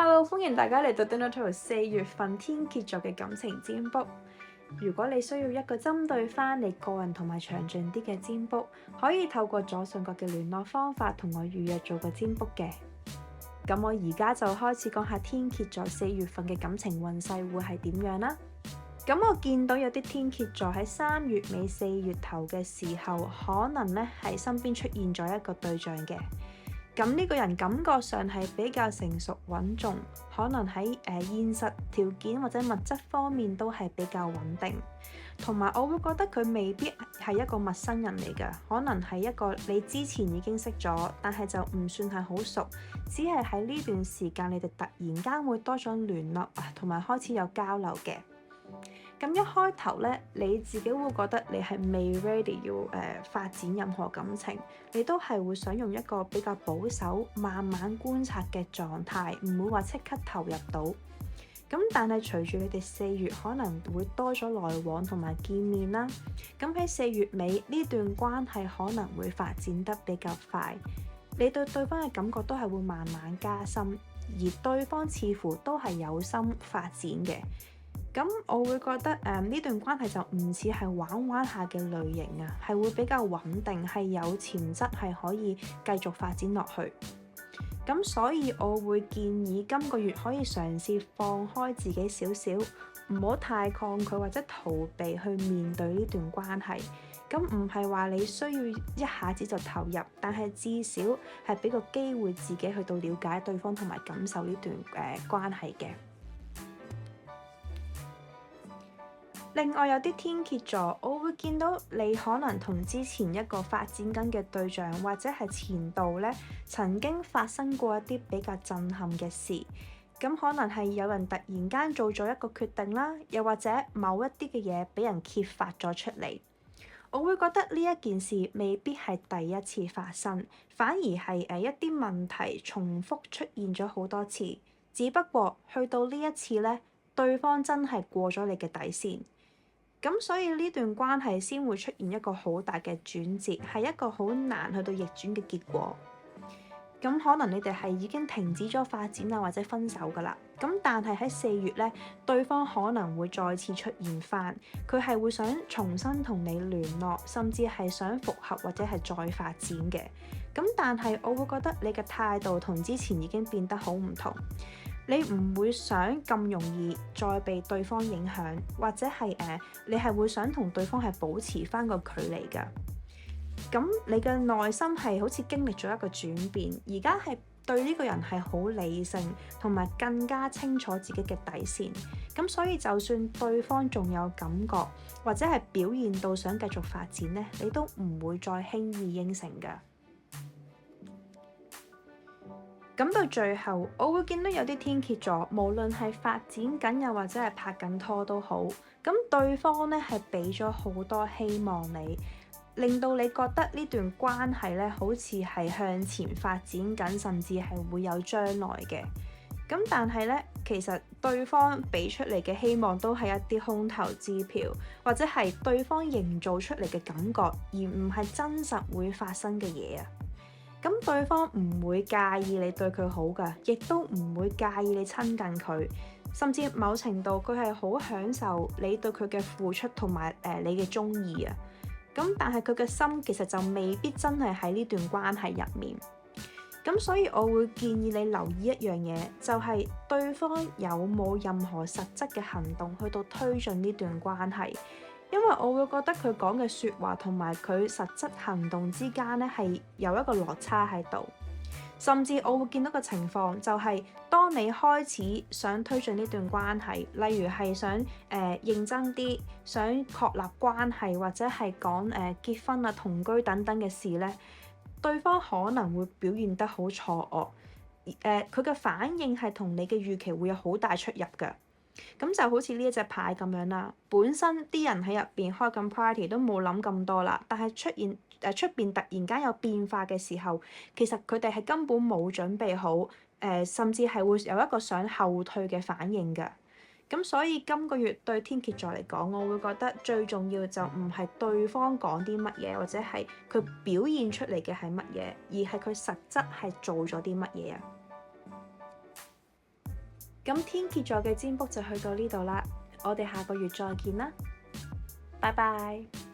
Hello，歡迎大家嚟到 Dinner Talk 4月份天蠍座嘅感情占卜。如果你需要一個針對翻你個人同埋詳盡啲嘅占卜，可以透過左上角嘅聯絡方法同我預約做個占卜嘅。咁我而家就開始講下天蠍座4月份嘅感情運勢會係點樣啦。咁我見到有啲天蠍座喺3月尾4月頭嘅時候，可能咧喺身邊出現咗一個對象嘅。咁呢個人感覺上係比較成熟穩重，可能喺現實條件或者物質方面都係比較穩定，同埋我會覺得佢未必係一個陌生人嚟㗎，可能係一個你之前已經識咗，但係就唔算係好熟，只係喺呢段時間你哋突然間會多咗聯絡啊，同埋開始有交流嘅。咁一開頭咧，你自己會覺得你係未 ready 要發展任何感情，你都係會想用一個比較保守、慢慢觀察嘅狀態，唔會話即刻投入到。咁但係隨住你哋4月可能會多咗來往同埋見面啦，咁喺4月尾呢段關係可能會發展得比較快，你對對方嘅感覺都係會慢慢加深，而對方似乎都係有心發展嘅。咁我會覺得呢段關係就唔似係玩玩下嘅類型啊，係會比較穩定，係有潛質係可以繼續發展落去。咁所以我會建議今個月可以嘗試放開自己少少，唔好太抗拒或者逃避去面對呢段關係。咁唔係話你需要一下子就投入，但係至少係俾個機會自己去到了解對方同埋感受呢段關係嘅。另外有啲天蠍座，我會見到你可能同之前一個發展緊嘅對象，或者係前度咧曾經發生過一啲比較震撼嘅事。咁可能係有人突然間做咗一個決定啦，又或者某一啲嘅嘢俾人揭發咗出嚟。我會覺得呢一件事未必係第一次發生，反而係一啲問題重複出現咗好多次。只不過去到呢一次咧，對方真係過咗你嘅底線。咁所以呢段關係先會出現一個好大嘅轉折，係一個好難去到逆轉嘅結果。咁可能你哋係已經停止咗發展啊，或者分手噶啦。咁但係喺4月咧，對方可能會再次出現翻，佢係會想重新同你聯絡，甚至係想復合或者係再發展嘅。咁但係我會覺得你嘅態度同之前已經變得好唔同。你唔會想咁容易再被對方影響，或者係你係會想同對方係保持翻個距離㗎。咁你嘅內心係好似經歷咗一個轉變，而家係對呢個人係好理性，同埋更加清楚自己嘅底線。咁所以就算對方仲有感覺，或者係表現到想繼續發展呢，你都唔會再輕易應承㗎。咁到最後，我會見到有啲天蠍座，無論係發展緊又或者係拍緊拖都好，咁對方咧係俾咗好多希望你，令到你覺得呢段關係咧好似係向前發展緊，甚至係會有將來嘅。咁但係咧，其實對方俾出嚟嘅希望都係一啲空頭支票，或者係對方營造出嚟嘅感覺，而唔係真實會發生嘅嘢啊。咁對方唔會介意你對佢好㗎，亦都唔會介意你親近佢，甚至某程度佢係好享受你對佢嘅付出同埋你嘅鍾意啊。咁但係佢嘅心其實就未必真係喺呢段關係入面。咁所以我會建議你留意一樣嘢，就係對方有冇任何實質嘅行動去到推進呢段關係。因為我會覺得佢講嘅説話同埋佢實質行動之間咧係有一個落差喺度，甚至我會見到個情況就係，當你開始想推進呢段關係，例如係想認真啲，想確立關係或者係講結婚啊、同居等等嘅事咧，對方可能會表現得好錯愕，佢嘅反應係同你嘅預期會有好大出入㗎。咁就好似呢一隻牌咁樣啦，本身啲人喺入邊開緊 party 都冇諗咁多啦，但係出邊突然間有變化嘅時候，其實佢哋係根本冇準備好，甚至係會有一個想後退嘅反應㗎。咁所以今個月對天蠍座嚟講，我會覺得最重要就唔係對方講啲乜嘢，或者係佢表現出嚟嘅係乜嘢，而係佢實質係做咗啲乜嘢啊。咁天蠍座嘅占卜就去到呢度啦，我哋下個月再見啦，拜拜。